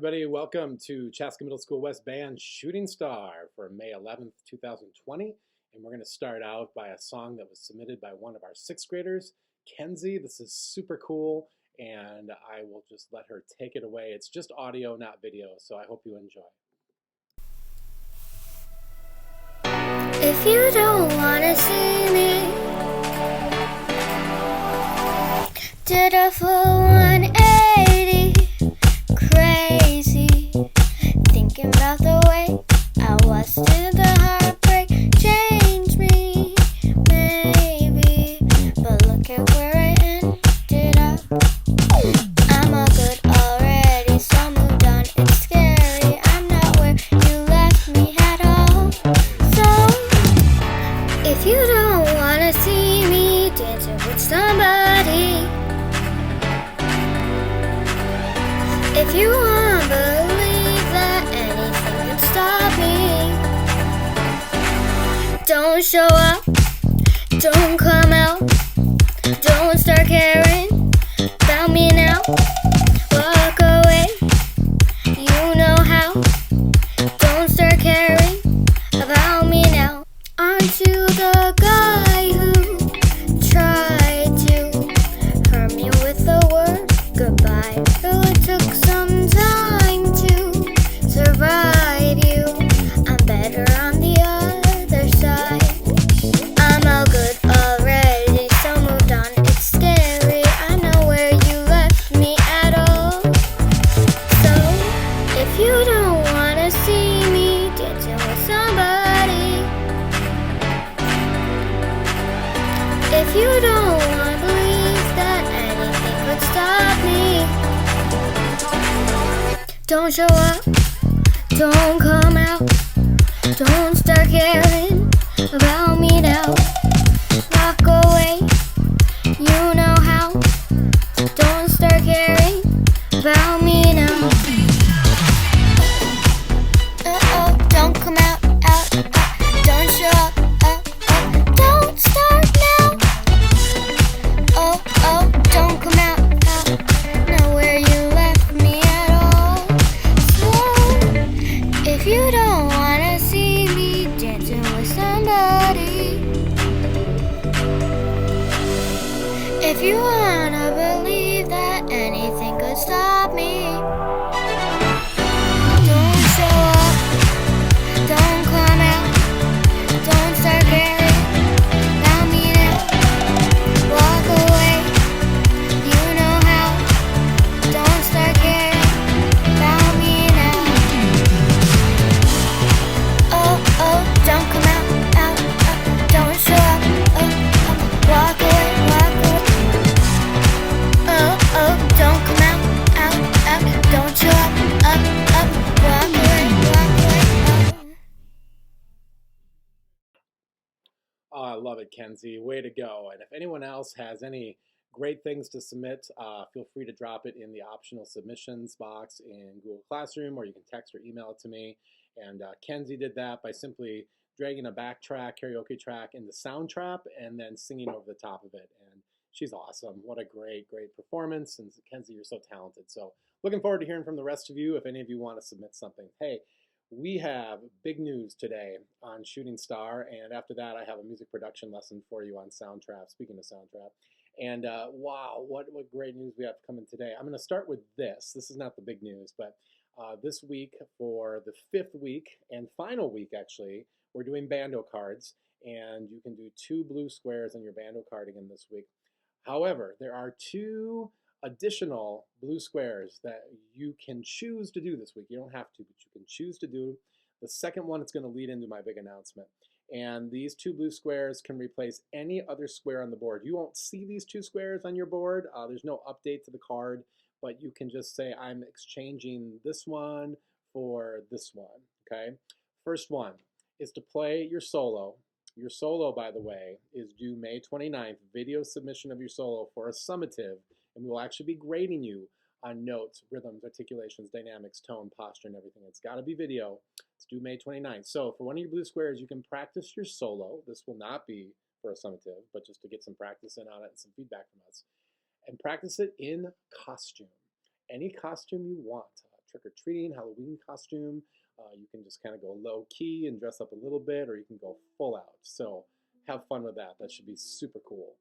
everybody. Welcome to Chaska Middle School West Band Shooting Star for May 11th, 2020. And we're going to start out by a song that was submitted by one of our sixth graders, Kenzie. This is super cool, and I will just let her take it away. It's just audio, not video, so I hope you enjoy. If you don't want to see me, did a full 180, crazy, thinking about the way I was. Did the heartbreak change me? Maybe, but look at where I ended up. I'm all good already, so moved on. It's scary, I'm not where you left me at all. So if you don't wanna see me dancing with somebody, if you wanna believe that anything could stop me, don't show up, don't come out, don't start caring about me now. Walk away, you know how. Don't start caring about me now. Aren't you the guy who tried to hurt me with the word goodbye? Though it took some time to survive you, I'm better on the other side. I'm all good already, so moved on. It's scary, I know where you left me at all. So if you don't wanna see me dancing with somebody, if you don't wanna believe that anything could stop me, don't show up, don't come out, don't start caring about me now. Walk away, you know how. Don't start caring about me now. Don't come out, don't show up, don't start now. Don't come out, not where you left me at all. So if you don't wanna see me dancing with somebody, if you wanna believe that anything could stop me, don't show up, don't come out, don't start caring about me now. Walk away, you know how. Don't start caring about me now. Don't come out, don't show up, walk away, don't come out, don't show up, walk away. Oh, I love it, Kenzie. Way to go. And if anyone else has any great things to submit, feel free to drop it in the optional submissions box in Google Classroom, or you can text or email it to me. And Kenzie did that by simply dragging a backtrack, karaoke track into Soundtrap and then singing over the top of it. And she's awesome. What a great, great performance. And Kenzie, you're so talented. So looking forward to hearing from the rest of you if any of you want to submit something. Hey, we have big news today on Shooting Star, and after that I have a music production lesson for you on Soundtrap, speaking of Soundtrap. And wow, what great news we have coming today. I'm going to start with this. This is not the big news, but this week, for the 5th week and final week actually, we're doing bando cards, and you can do 2 blue squares on your bando card again this week. However, there are 2 additional blue squares that you can choose to do this week. You don't have to, but you can choose to do. The second one is going to lead into my big announcement. And these 2 blue squares can replace any other square on the board. You won't see these 2 squares on your board. There's no update to the card, but you can just say, I'm exchanging this one for this one, okay? First one is to play your solo. Your solo, by the way, is due May 29th. Video submission of your solo for a summative, and we will actually be grading you on notes, rhythms, articulations, dynamics, tone, posture, and everything. It's got to be video. It's due May 29th. So for one of your blue squares, you can practice your solo. This will not be for a summative, but just to get some practice in on it and some feedback from us. And practice it in costume. Any costume you want. trick-or-treating, Halloween costume. You can just kind of go low-key and dress up a little bit, or you can go full out. So have fun with that. That should be super cool.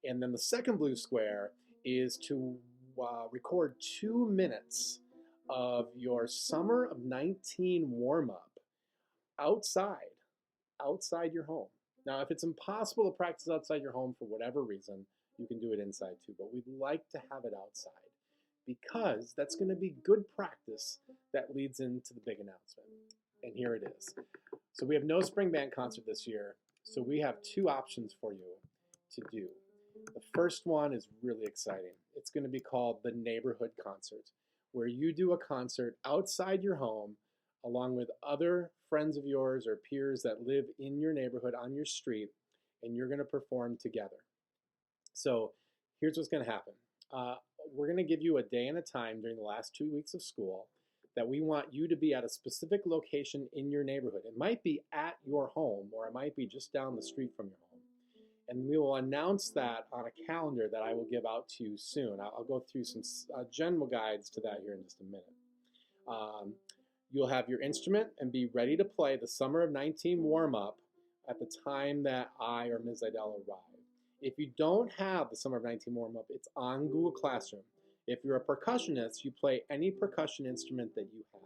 And then the second blue square is to record 2 minutes of your summer of 19 warm-up outside, outside your home. Now, if it's impossible to practice outside your home for whatever reason, you can do it inside too, but we'd like to have it outside because that's going to be good practice that leads into the big announcement. And here it is. So we have no spring band concert this year, so we have two options for you to do. The first one is really exciting. It's going to be called the Neighborhood Concert, where you do a concert outside your home along with other friends of yours or peers that live in your neighborhood on your street, and you're going to perform together. So here's what's going to happen. We're going to give you a day and a time during the last 2 weeks of school that we want you to be at a specific location in your neighborhood. It might be at your home, or it might be just down the street from your home. And we will announce that on a calendar that I will give out to you soon. I'll go through some general guides to that here in just a minute. You'll have your instrument and be ready to play the Summer of 19 warm-up at the time that I or Ms. Idell arrive. If you don't have the Summer of 19 warm-up, it's on Google Classroom. If you're a percussionist, you play any percussion instrument that you have.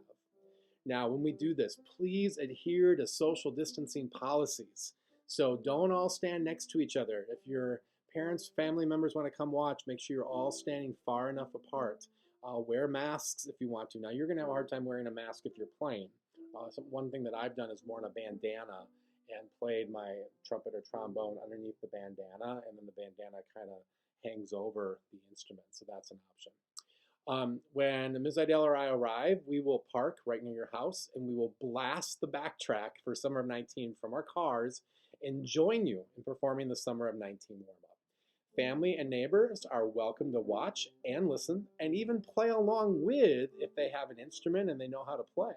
Now, when we do this, please adhere to social distancing policies. So don't all stand next to each other. If your parents, family members want to come watch, make sure you're all standing far enough apart. Wear masks if you want to. Now, you're going to have a hard time wearing a mask if you're playing. One thing that I've done is worn a bandana and played my trumpet or trombone underneath the bandana, and then the bandana kind of hangs over the instrument, so that's an option. When Ms. Idell or I arrive, we will park right near your house, and we will blast the backtrack for Summer of 19 from our cars and join you in performing the Summer of 19 warm-up. Family and neighbors are welcome to watch and listen and even play along with if they have an instrument and they know how to play.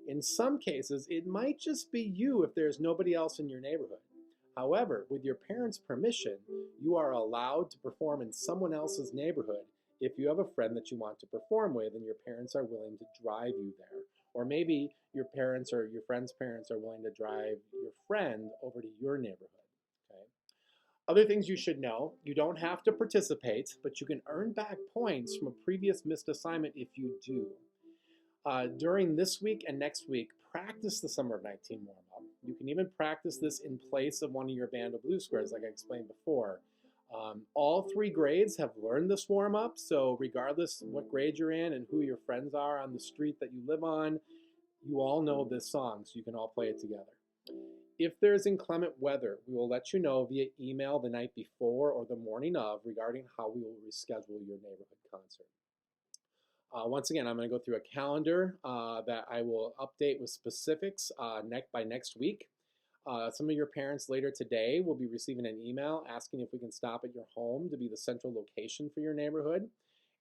In some cases, it might just be you if there's nobody else in your neighborhood. However, with your parents' permission, you are allowed to perform in someone else's neighborhood if you have a friend that you want to perform with and your parents are willing to drive you there. Or maybe your parents or your friend's parents are willing to drive your friend over to your neighborhood. Okay? Other things you should know, you don't have to participate, but you can earn back points from a previous missed assignment if you do. During this week and next week, practice the Summer of 19 warm-up. You can even practice this in place of one of your band of blue squares, like I explained before. All 3 grades have learned this warm-up, so regardless of what grade you're in and who your friends are on the street that you live on, you all know this song, so you can all play it together. If there's inclement weather, we will let you know via email the night before or the morning of regarding how we will reschedule your neighborhood concert. Once again, I'm going to go through a calendar that I will update with specifics by next week. Some of your parents later today will be receiving an email asking if we can stop at your home to be the central location for your neighborhood.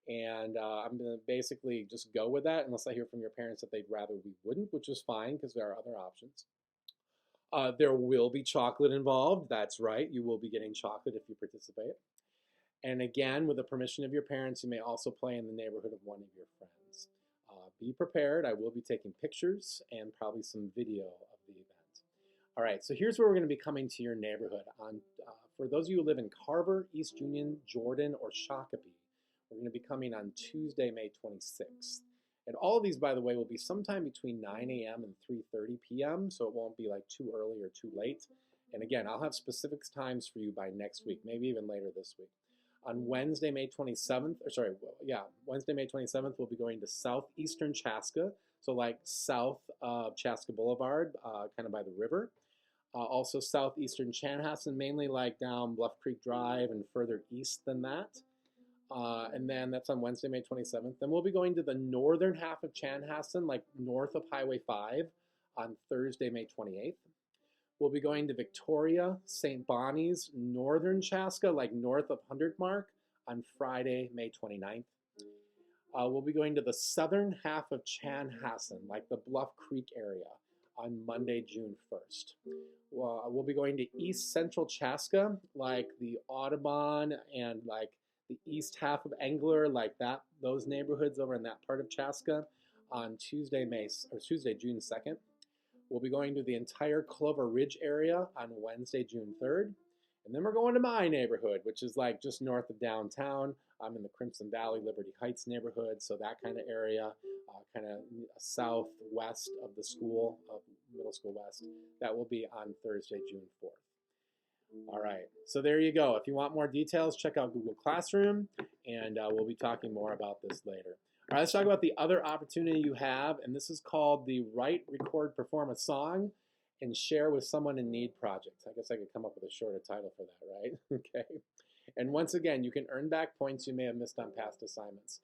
And I'm going to basically just go with that unless I hear from your parents that they'd rather we wouldn't, which is fine because there are other options. There will be chocolate involved. That's right. You will be getting chocolate if you participate. And again, with the permission of your parents, you may also play in the neighborhood of one of your friends. Be prepared. I will be taking pictures and probably some video of the event. All right, so here's where we're going to be coming to your neighborhood. For those of you who live in Carver, East Union, Jordan, or Shakopee, we're going to be coming on Tuesday, May 26th. And all of these, by the way, will be sometime between 9 a.m. and 3:30 p.m., so it won't be like too early or too late. And again, I'll have specific times for you by next week, maybe even later this week. On Wednesday, May 27th, Wednesday, May 27th, we'll be going to southeastern Chaska, so like south of Chaska Boulevard, kind of by the river. Also southeastern Chanhassen, mainly like down Bluff Creek Drive and further east than that. And then that's on Wednesday, May 27th. Then we'll be going to the northern half of Chanhassen, like north of Highway 5, on Thursday, May 28th. We'll be going to Victoria, St. Bonnie's, northern Chaska, like north of 100 Mark, on Friday, May 29th. We'll be going to the southern half of Chanhassen, like the Bluff Creek area, on Monday, June 1st. We'll be going to East Central Chaska, like the Audubon and like the east half of Engler, like those neighborhoods over in that part of Chaska, on Tuesday, June 2nd. We'll be going to the entire Clover Ridge area on Wednesday, June 3rd. And then we're going to my neighborhood, which is like just north of downtown. I'm in the Crimson Valley, Liberty Heights neighborhood, so that kind of area, kind of southwest of the school, of Middle School West. That will be on Thursday, June 4th. All right, so there you go. If you want more details, check out Google Classroom, and we'll be talking more about this later. All right, let's talk about the other opportunity you have, and this is called the Write, Record, Perform a Song and Share with Someone in Need project. I guess I could come up with a shorter title for that, right? Okay. And once again, you can earn back points you may have missed on past assignments.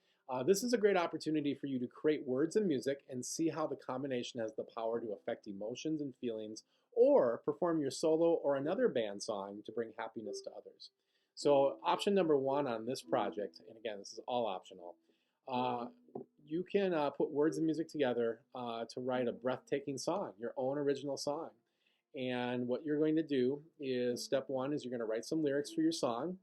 This is a great opportunity for you to create words and music and see how the combination has the power to affect emotions and feelings, or perform your solo or another band song to bring happiness to others. So option number one on this project, and again, this is all optional, you can put words and music together to write a breathtaking song, your own original song. And what you're going to do is, step one is you're going to write some lyrics for your song.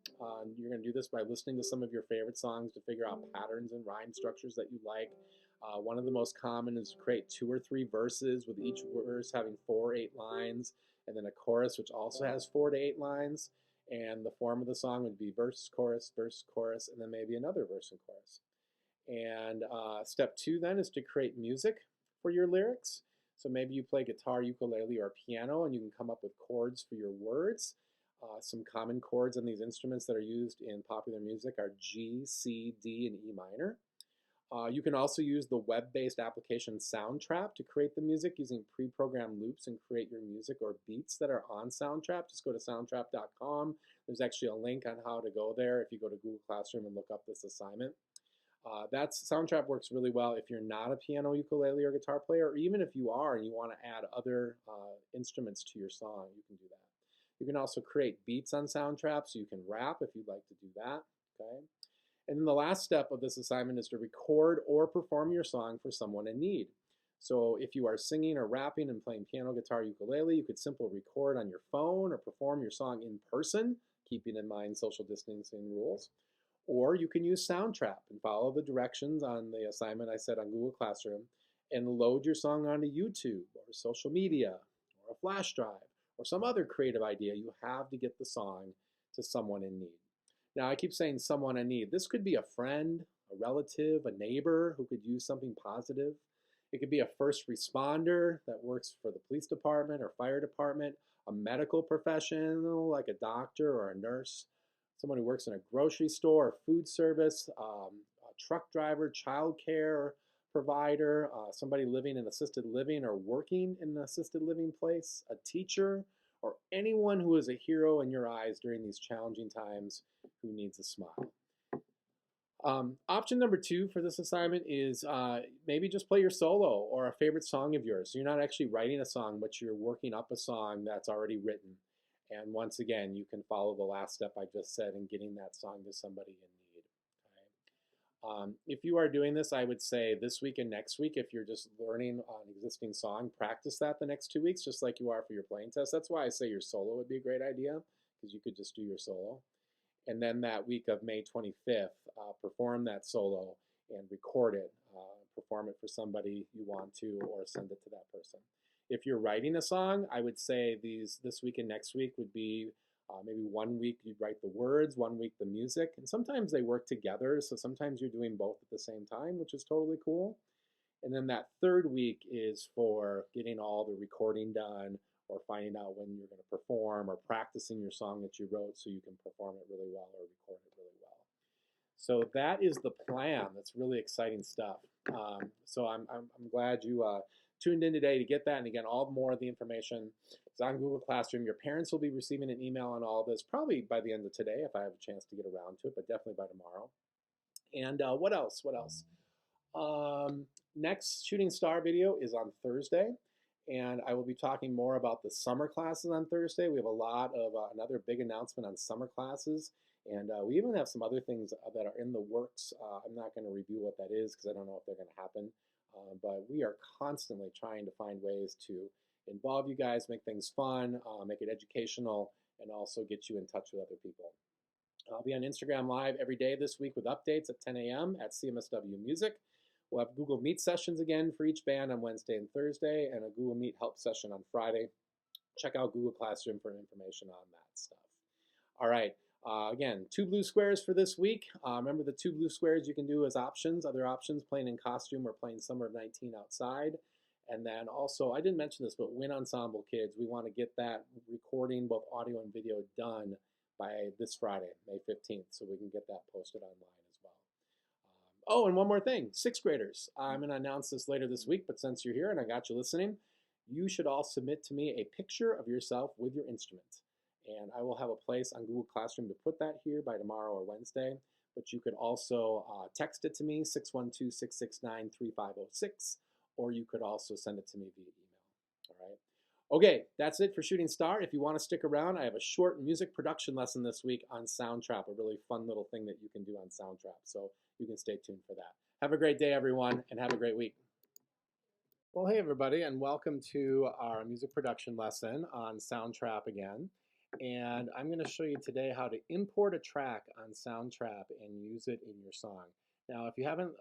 You're going to do this by listening to some of your favorite songs to figure out patterns and rhyme structures that you like. One of the most common is to create 2 or 3 verses with each verse having 4 or 8 lines, and then a chorus which also has 4 to 8 lines. And the form of the song would be verse, chorus, and then maybe another verse and chorus. And step 2 then is to create music for your lyrics. So maybe you play guitar, ukulele, or piano, and you can come up with chords for your words. Some common chords on these instruments that are used in popular music are G, C, D, and E minor. You can also use the web-based application Soundtrap to create the music using pre-programmed loops and create your music or beats that are on Soundtrap. Just go to soundtrap.com. There's actually a link on how to go there if you go to Google Classroom and look up this assignment. Soundtrap works really well if you're not a piano, ukulele, or guitar player, or even if you are and you want to add other instruments to your song, you can do that. You can also create beats on Soundtrap, so you can rap if you'd like to do that. Okay. And then the last step of this assignment is to record or perform your song for someone in need. So if you are singing or rapping and playing piano, guitar, ukulele, you could simply record on your phone or perform your song in person, keeping in mind social distancing rules. Or you can use Soundtrap and follow the directions on the assignment I said on Google Classroom and load your song onto YouTube or social media or a flash drive or some other creative idea you have to get the song to someone in need. Now, I keep saying someone in need. This could be a friend, a relative, a neighbor who could use something positive. It could be a first responder that works for the police department or fire department, a medical professional like a doctor or a nurse, someone who works in a grocery store or food service, a truck driver, child care provider, somebody living in assisted living or working in an assisted living place, a teacher, or anyone who is a hero in your eyes during these challenging times who needs a smile. Option number 2 for this assignment is maybe just play your solo or a favorite song of yours. So you're not actually writing a song, but you're working up a song that's already written. And once again, you can follow the last step I just said in getting that song to somebody in need. Okay? If you are doing this, I would say this week and next week, if you're just learning an existing song, practice that the next 2 weeks, just like you are for your playing test. That's why I say your solo would be a great idea, because you could just do your solo. And then that week of May 25th, perform that solo and record it. Perform it for somebody you want to, or send it to that person. If you're writing a song, I would say this week and next week would be maybe 1 week you'd write the words, 1 week the music, and sometimes they work together, so sometimes you're doing both at the same time, which is totally cool. And then that 3rd week is for getting all the recording done, or finding out when you're going to perform, or practicing your song that you wrote so you can perform it really well or record it really well. So that is the plan. That's really exciting stuff. So I'm glad you tuned in today to get that. And again, all more of the information is on Google Classroom. Your parents will be receiving an email on all this probably by the end of today if I have a chance to get around to it, but definitely by tomorrow. And what else? Next Shooting Star video is on Thursday, and I will be talking more about the summer classes on Thursday. We have a lot of another big announcement on summer classes, and we even have some other things that are in the works. I'm not going to review what that is because I don't know if they're going to happen, but we are constantly trying to find ways to involve you guys, make things fun, make it educational, and also get you in touch with other people. I'll be on Instagram Live every day this week with updates at 10 a.m. at CMSW Music. We'll have Google Meet sessions again for each band on Wednesday and Thursday, and a Google Meet help session on Friday. Check out Google Classroom for information on that stuff. All right. Again, 2 blue squares for this week. Remember the 2 blue squares you can do as options, other options, playing in costume or playing Summer of 19 outside. And then also, I didn't mention this, but Wind Ensemble Kids, we want to get that recording, both audio and video, done by this Friday, May 15th, so we can get that posted online as well. Oh, and one more thing, 6th graders. I'm going to announce this later this week, but since you're here and I got you listening, you should all submit to me a picture of yourself with your instrument. And I will have a place on Google Classroom to put that here by tomorrow or Wednesday. But you could also text it to me, 612-669-3506, or you could also send it to me via email. All right. Okay, that's it for Shooting Star. If you want to stick around, I have a short music production lesson this week on Soundtrap, a really fun little thing that you can do on Soundtrap. So you can stay tuned for that. Have a great day, everyone, and have a great week. Well, hey, everybody, and welcome to our music production lesson on Soundtrap again. And I'm going to show you today how to import a track on Soundtrap and use it in your song. Now, if you haven't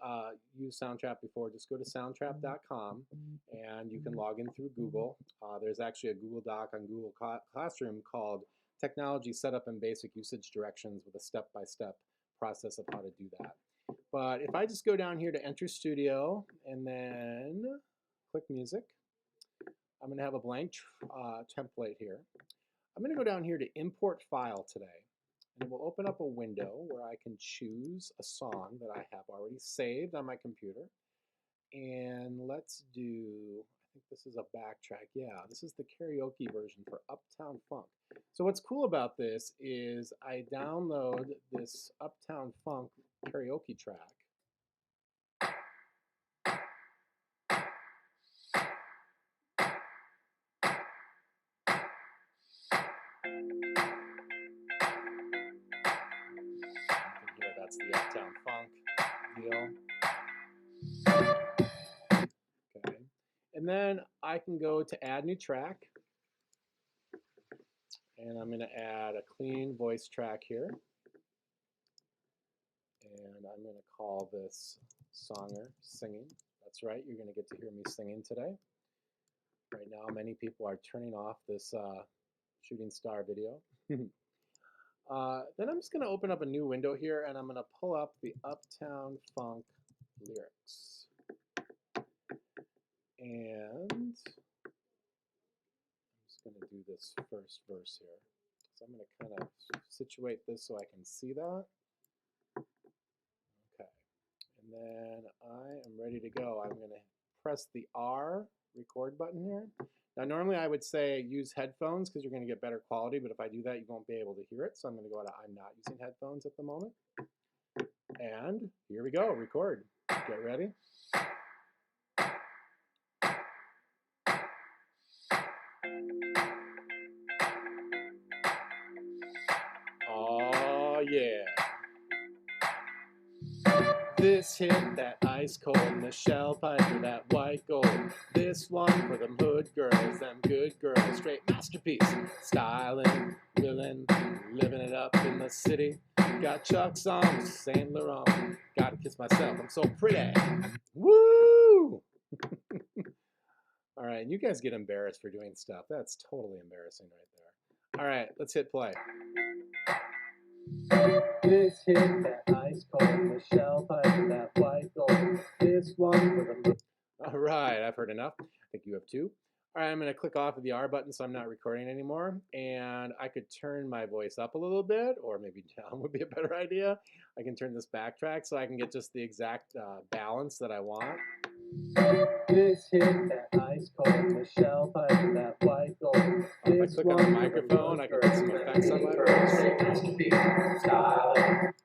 used Soundtrap before, just go to soundtrap.com and you can log in through Google. There's actually a Google Doc on Google Classroom called Technology Setup and Basic Usage Directions with a step-by-step process of how to do that. But if I just go down here to Enter Studio and then click Music, I'm going to have a blank template here. I'm going to go down here to Import File today, and it will open up a window where I can choose a song that I have already saved on my computer. And let's do, I think this is a backtrack. Yeah, this is the karaoke version for Uptown Funk. So what's cool about this is I download this Uptown Funk karaoke track. That's the Uptown Funk deal. Okay. And then I can go to Add New Track. And I'm going to add a clean voice track here. And I'm going to call this Songer Singing. That's right, you're going to get to hear me singing today. Right now, many people are turning off this Shooting Star video. Then I'm just going to open up a new window here, and I'm going to pull up the Uptown Funk lyrics. And I'm just going to do this first verse here. So I'm going to kind of situate this so I can see that. Okay. And then I am ready to go. I'm going to press the R record button here. Now, normally I would say use headphones because you're going to get better quality, but if I do that, you won't be able to hear it. So I'm going to go to I'm not using headphones at the moment. And here we go, record. Get ready. Oh, yeah. This hit, that ice cold Michelle Piper, that white gold. This one for them hood girls, them good girls, straight masterpiece. Styling, willing, living it up in the city. Got Chuck's on, Saint Laurent. Gotta kiss myself, I'm so pretty. Woo! All right, and you guys get embarrassed for doing stuff. That's totally embarrassing right there. All right, let's hit play. This hit, that ice cold Michelle Piper, that white gold. This one for the... All right, I've heard enough. I think you have too. All right, I'm going to click off of the R button so I'm not recording anymore. And I could turn my voice up a little bit, or maybe down would be a better idea. I can turn this backtrack so I can get just the exact balance that I want. This hit, that ice cold Michelle Piper, that white gold. If I click on the microphone, I can get some effects on my voice.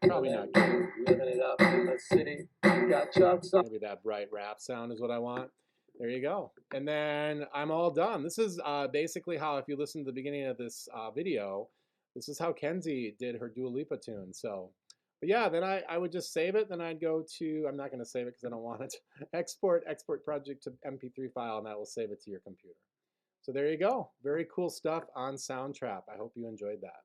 Probably not good. Living it up in the city. Got Chuck's on. Maybe that bright rap sound is what I want. There you go. And then I'm all done. This is basically how, if you listen to the beginning of this video, this is how Kenzie did her Dua Lipa tune. So, but yeah, then I would just save it. Then I'd go to, I'm not going to save it because I don't want it. Export project to MP3 file, and that will save it to your computer. So there you go. Very cool stuff on Soundtrap. I hope you enjoyed that.